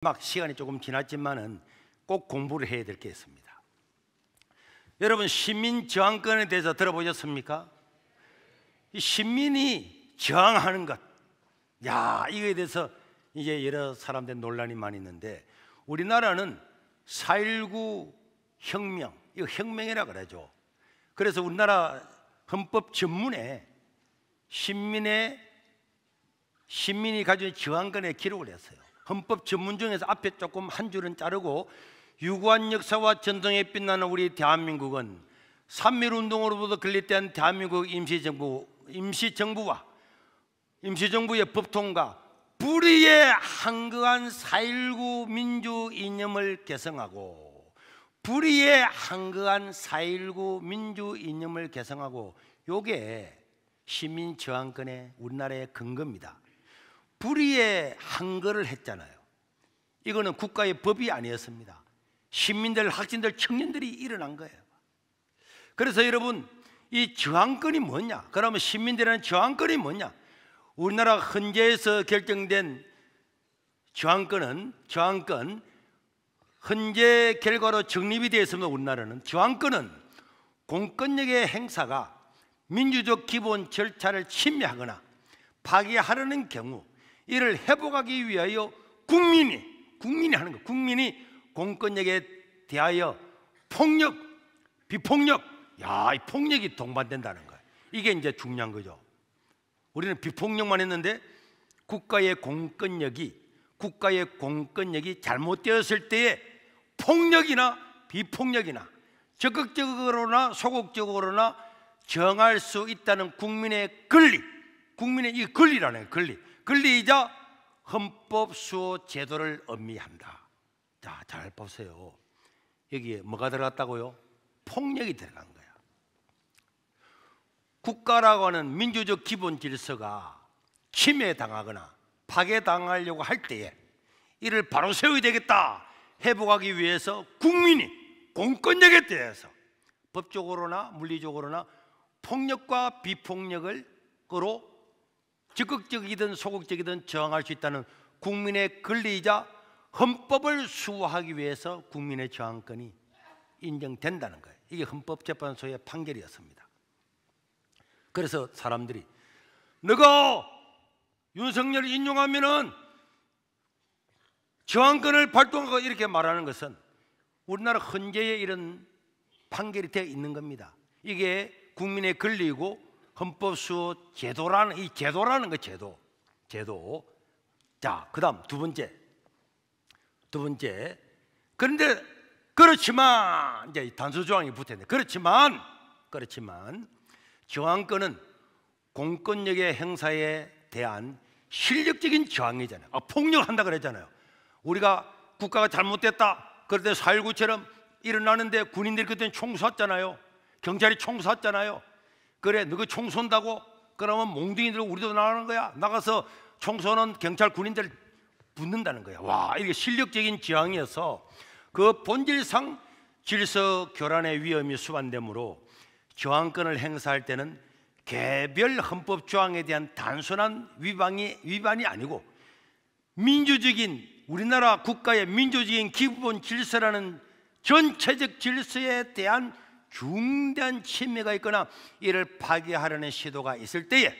막 시간이 조금 지났지만은 꼭 공부를 해야 될 게 있습니다. 여러분, 시민 저항권에 대해서 들어보셨습니까? 이 시민이 저항하는 것, 이거에 대해서 이제 여러 사람들 논란이 많이 있는데, 우리나라는 4.19 혁명, 이거 혁명이라 그러죠. 그래서 우리나라 헌법 전문에 시민이 가진 저항권에 기록을 했어요. 헌법 전문 중에서 앞에 조금 한 줄은 자르고, 유구한 역사와 전통에 빛나는 우리 대한민국은 3.1운동으로부터 건립된 대한민국 임시정부와 임시정부의 법통과 불의에 한거한 4.19 민주 이념을 개성하고, 불의에 한거한 4.19 민주 이념을 개성하고, 요게 시민 저항권의 우리나라의 근거입니다. 불의에 한거를 했잖아요. 이거는 국가의 법이 아니었습니다. 시민들, 학생들, 청년들이 일어난 거예요. 그래서 여러분, 이 저항권이 뭐냐? 그러면 시민들의 저항권이 뭐냐? 우리나라 헌재에서 결정된 저항권, 헌재 결과로 정립이 되어 있습니다. 우리나라는 저항권은 공권력의 행사가 민주적 기본 절차를 침해하거나 파괴하려는 경우, 이를 회복하기 위하여 국민이 하는 거, 국민이 공권력에 대하여 폭력, 비폭력, 이 폭력이 동반된다는 거예요. 이게 이제 중요한 거죠. 우리는 비폭력만 했는데 국가의 공권력이 잘못되었을 때에 폭력이나 비폭력이나 적극적으로나 소극적으로나 정할 수 있다는 국민의 권리, 국민의 이 권리라는 거예요. 권리이자 헌법 수호 제도를 의미한다. 자, 잘 보세요. 여기에 뭐가 들어갔다고요? 폭력이 들어간 거야. 국가라고 하는 민주적 기본 질서가 침해당하거나 파괴당하려고 할 때에 이를 바로 세워야 되겠다, 회복하기 위해서 국민이 공권력에 대해서 법적으로나 물리적으로나 폭력과 비폭력으로 적극적이든 소극적이든 저항할 수 있다는 국민의 권리이자 헌법을 수호하기 위해서 국민의 저항권이 인정된다는 거예요. 이게 헌법재판소의 판결이었습니다. 그래서 사람들이 너가 윤석열을 인용하면은 저항권을 발동하고 이렇게 말하는 것은 우리나라 헌재에 이런 판결이 되어 있는 겁니다. 이게 국민의 권리이고 헌법 수호 제도라는 이 제도라는 거, 제도. 자, 그다음 두 번째. 그런데 그렇지만 이제 단수 조항이 붙었는데, 그렇지만 저항권은 공권력의 행사에 대한 실력적인 저항이잖아요. 폭력한다 그랬잖아요. 우리가 국가가 잘못됐다 그럴 때 4.19처럼 일어나는데 군인들이 그때는 총 쐈잖아요. 경찰이 총 쐈잖아요. 그래, 너가 총 쏜다고? 그러면 몽둥이들 우리도 나가는 거야. 나가서 총 쏘는 경찰 군인들 붙는다는 거야. 이게 실력적인 저항이어서 그 본질상 질서 교란의 위험이 수반되므로 저항권을 행사할 때는 개별 헌법 조항에 대한 단순한 위반이 아니고 민주적인 우리나라 국가의 민주적인 기본 질서라는 전체적 질서에 대한 중대한 침해가 있거나 이를 파괴하려는 시도가 있을 때에,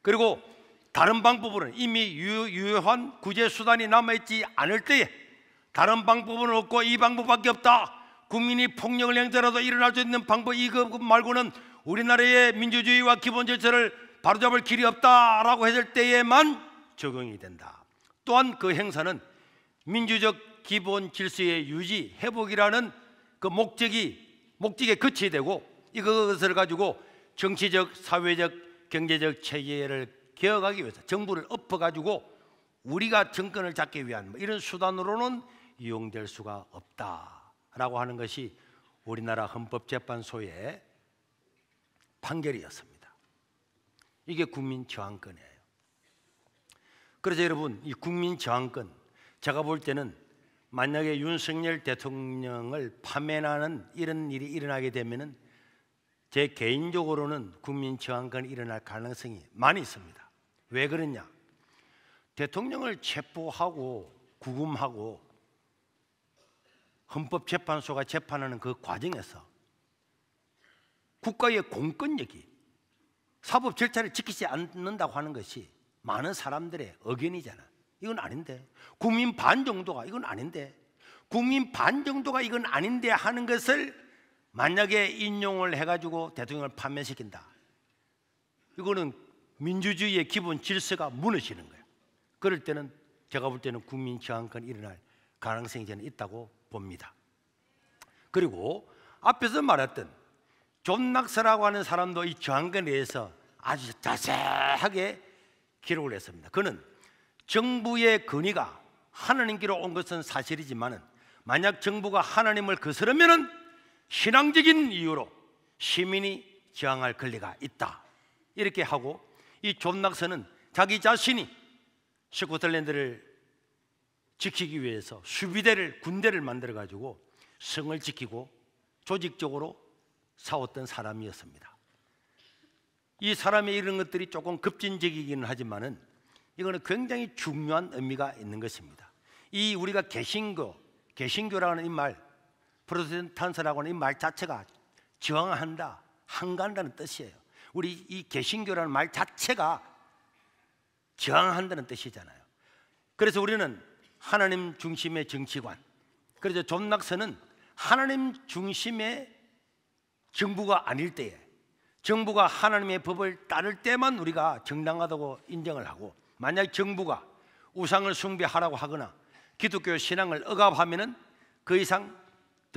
그리고 다른 방법으로는 이미 유효한 구제 수단이 남아있지 않을 때에, 다른 방법은 없고 이 방법밖에 없다, 국민이 폭력을 행사라도 일어날 수 있는 방법 이거 말고는 우리나라의 민주주의와 기본 질서를 바로잡을 길이 없다라고 했을 때에만 적용이 된다. 또한 그 행사는 민주적 기본 질서의 유지, 회복이라는 그 목적에 그쳐야 되고, 이것을 가지고 정치적, 사회적, 경제적 체계를 개혁하기 위해서 정부를 엎어가지고 우리가 정권을 잡기 위한 이런 수단으로는 이용될 수가 없다라고 하는 것이 우리나라 헌법재판소의 판결이었습니다. 이게 국민 저항권이에요. 그래서 여러분, 이 국민 저항권, 제가 볼 때는 만약에 윤석열 대통령을 파면하는 이런 일이 일어나게 되면은 제 개인적으로는 국민 저항권이 일어날 가능성이 많이 있습니다. 왜 그러냐? 대통령을 체포하고 구금하고 헌법재판소가 재판하는 그 과정에서 국가의 공권력이 사법 절차를 지키지 않는다고 하는 것이 많은 사람들의 의견이잖아. 이건 아닌데, 국민 반 정도가 이건 아닌데, 국민 반 정도가 이건 아닌데 하는 것을 만약에 인용을 해가지고 대통령을 파면시킨다, 이거는 민주주의의 기본 질서가 무너지는 거예요. 그럴 때는 제가 볼 때는 국민 저항권이 일어날 가능성이 저는 있다고 봅니다. 그리고 앞에서 말했던 존 낙서라고 하는 사람도 이 저항권에 대해서 아주 자세하게 기록을 했습니다. 그는 정부의 건의가 하나님께로 온 것은 사실이지만 만약 정부가 하나님을 거스르면 신앙적인 이유로 시민이 저항할 권리가 있다, 이렇게 하고, 이 존 낙서는 자기 자신이 스코틀랜드를 지키기 위해서 수비대를, 군대를 만들어 가지고 성을 지키고 조직적으로 싸웠던 사람이었습니다. 이 사람의 이런 것들이 조금 급진적이기는 하지만은 이거는 굉장히 중요한 의미가 있는 것입니다. 이 우리가 개신교라는 이 말, 프로테스탄트라고 하는 이 말 자체가 저항한다, 항거한다는 뜻이에요. 우리 이 개신교라는 말 자체가 저항한다는 뜻이잖아요. 그래서 우리는 하나님 중심의 정치관, 그래서 존 낙서는 하나님 중심의 정부가 아닐 때에, 정부가 하나님의 법을 따를 때만 우리가 정당하다고 인정을 하고, 만약 정부가 우상을 숭배하라고 하거나 기독교 신앙을 억압하면은 더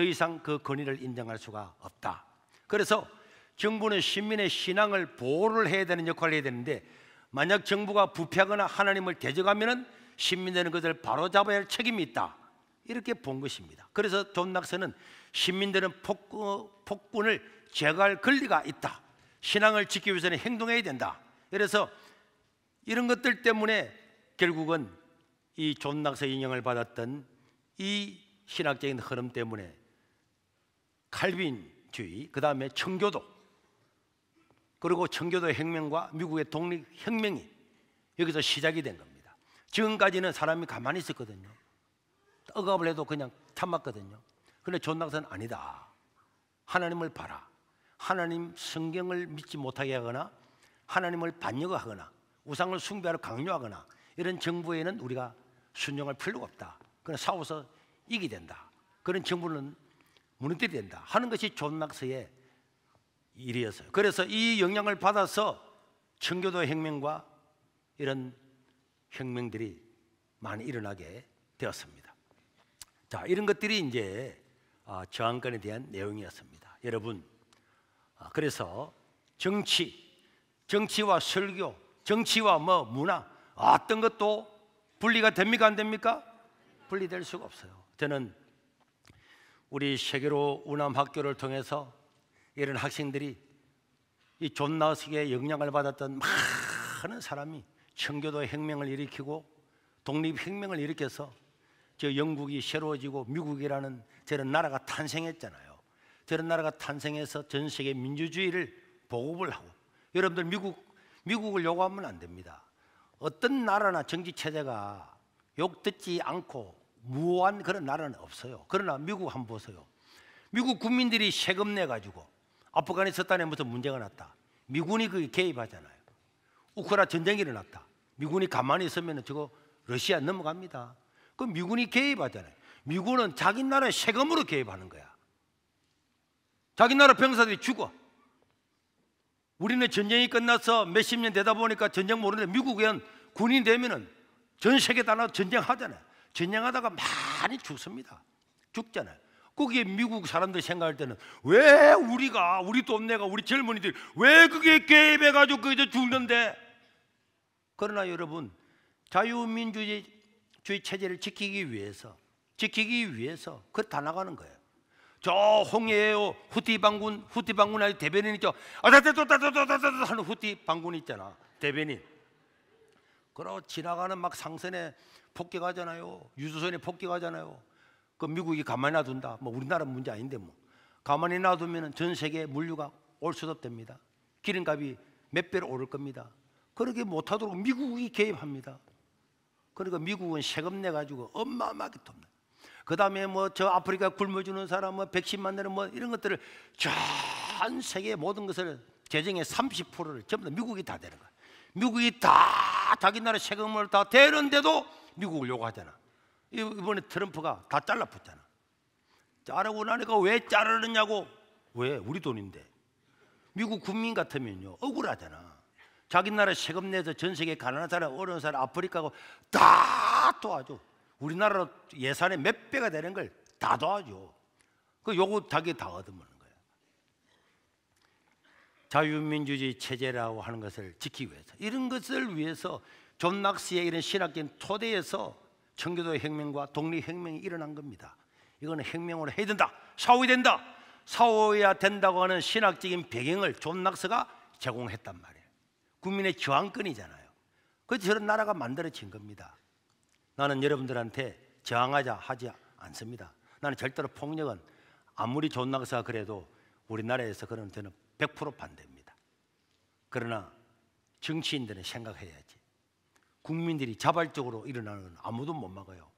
이상 그 권위를 인정할 수가 없다. 그래서 정부는 시민의 신앙을 보호를 해야 되는 역할을 해야 되는데, 만약 정부가 부패하거나 하나님을 대적하면은 시민들은 그들을 바로잡아야 할 책임이 있다, 이렇게 본 것입니다. 그래서 존 낙서는 시민들은 폭군을 제거할 권리가 있다, 신앙을 지키기 위해서는 행동해야 된다. 그래서 이런 것들 때문에 결국은 이 존 낙서 인용을 받았던 이 신학적인 흐름 때문에 칼빈주의, 그 다음에 청교도, 그리고 청교도 혁명과 미국의 독립혁명이 여기서 시작이 된 겁니다. 지금까지는 사람이 가만히 있었거든요. 억압을 해도 그냥 참았거든요. 그런데 존 낙서는 아니다, 하나님을 봐라, 하나님 성경을 믿지 못하게 하거나 하나님을 반역하거나 우상을 숭배하러 강요하거나 이런 정부에는 우리가 순종할 필요가 없다, 그냥 싸워서 이기게 된다, 그런 정부는 무너뜨려야 된다 하는 것이 존 낙서의 일이었어요. 그래서 이 영향을 받아서 청교도 혁명과 이런 혁명들이 많이 일어나게 되었습니다. 자, 이런 것들이 이제 저항권에 대한 내용이었습니다. 여러분, 그래서 정치와 설교, 정치와 문화, 어떤 것도 분리가 됩니까, 안 됩니까? 분리될 수가 없어요. 저는 우리 세계로 운암학교를 통해서 이런 학생들이 이 존 낙서의 영향을 받았던 많은 사람이 청교도 혁명을 일으키고 독립혁명을 일으켜서 저 영국이 새로워지고 미국이라는 저런 나라가 탄생했잖아요. 저런 나라가 탄생해서 전 세계 민주주의를 보급을 하고, 여러분들 미국을 욕하면 안 됩니다. 어떤 나라나 정치 체제가 욕 듣지 않고 무한 그런 나라는 없어요. 그러나 미국 한번 보세요. 미국 국민들이 세금 내 가지고 아프가니스탄에 무슨 문제가 났다, 미군이 거기 개입하잖아요. 우크라이나 전쟁이 일어났다, 미군이 가만히 있으면 저거 러시아 넘어갑니다. 그 미군이 개입하잖아요. 미군은 자기 나라의 세금으로 개입하는 거야. 자기 나라 병사들이 죽어. 우리는 전쟁이 끝나서 몇십 년 되다 보니까 전쟁 모르는데, 미국은 군인 되면은 전 세계 다 나와 전쟁하잖아요. 전쟁하다가 많이 죽습니다. 죽잖아요. 거기에 미국 사람들이 생각할 때는 왜 우리 돈 내가 우리 젊은이들이 왜 그게 개입해가지고 거기서 죽는데? 그러나 여러분, 자유민주주의 체제를 지키기 위해서 그걸 다 나가는 거예요. 저 홍해에요, 후티 반군 아니 대변인 있죠. 아다다다다다다다 하는 후티 반군 있잖아, 대변인. 그러고 지나가는 막 상선에 폭격하잖아요. 유조선에 폭격하잖아요. 그 미국이 가만히 놔둔다. 우리나라 문제 아닌데 가만히 놔두면 전 세계 물류가 올 수도 없답니다. 기름값이 몇 배로 오를 겁니다. 그렇게 못하도록 미국이 개입합니다. 그러니까 미국은 세금 내 가지고 어마어마하게 돕니다. 그 다음에 뭐 저 아프리카 굶어 죽는 사람 뭐 110만 내는 뭐 이런 것들을 전 세계 모든 것을 재정의 30%를 전부 다 미국이 다 되는 거야. 미국이 다 자기 나라 세금을 다 대는데도 미국을 요구하잖아. 이번에 트럼프가 다 잘라붙잖아. 자르고 나니까 왜 자르느냐고. 왜? 우리 돈인데. 미국 국민 같으면요 억울하잖아. 자기 나라 세금 내서 전 세계 가난한 사람, 어려운 사람, 아프리카고 다 도와줘. 우리나라 예산의 몇 배가 되는 걸 다 도와줘. 그 요거 자기 다 얻어먹는 거예요. 자유민주주의 체제라고 하는 것을 지키기 위해서, 이런 것을 위해서 존 낙스의 이런 신학적인 토대에서 청교도 혁명과 독립혁명이 일어난 겁니다. 이거는 혁명으로 해야 된다, 싸워야 된다, 싸워야 된다고 하는 신학적인 배경을 존 낙스가 제공했단 말이에요. 국민의 저항권이잖아요. 그래서 저런 나라가 만들어진 겁니다. 나는 여러분들한테 저항하자 하지 않습니다. 나는 절대로 폭력은 아무리 존 낙스가 그래도 우리나라에서 그런 저는 100% 반대입니다. 그러나 정치인들은 생각해야지. 국민들이 자발적으로 일어나는 건 아무도 못 막아요.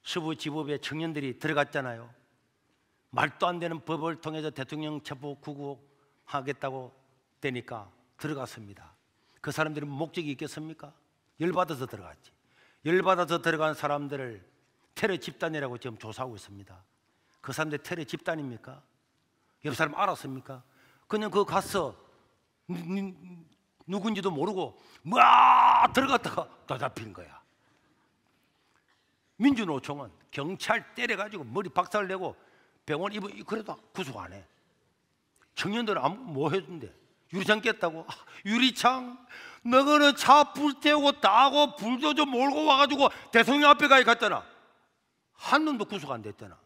서부지법에 청년들이 들어갔잖아요. 말도 안 되는 법을 통해서 대통령 체포 구속하겠다고 되니까 들어갔습니다. 그 사람들은 목적이 있겠습니까? 열받아서 들어갔지. 열받아서 들어간 사람들을 테러 집단이라고 지금 조사하고 있습니다. 그 사람들 테러 집단입니까? 옆 사람 알았습니까? 그냥 그거 가서 누군지도 모르고 막 들어갔다가 다 잡힌 거야. 민주노총은 경찰 때려가지고 머리 박살내고 병원 입원, 그래도 구속 안 해. 청년들은 아무 뭐 해준대. 유리창 깼다고. 아, 유리창? 너거는 차 불태우고 따고 불도저 몰고 와가지고 대통령 앞에 가야 갔잖아. 한 놈도 구속 안 됐잖아.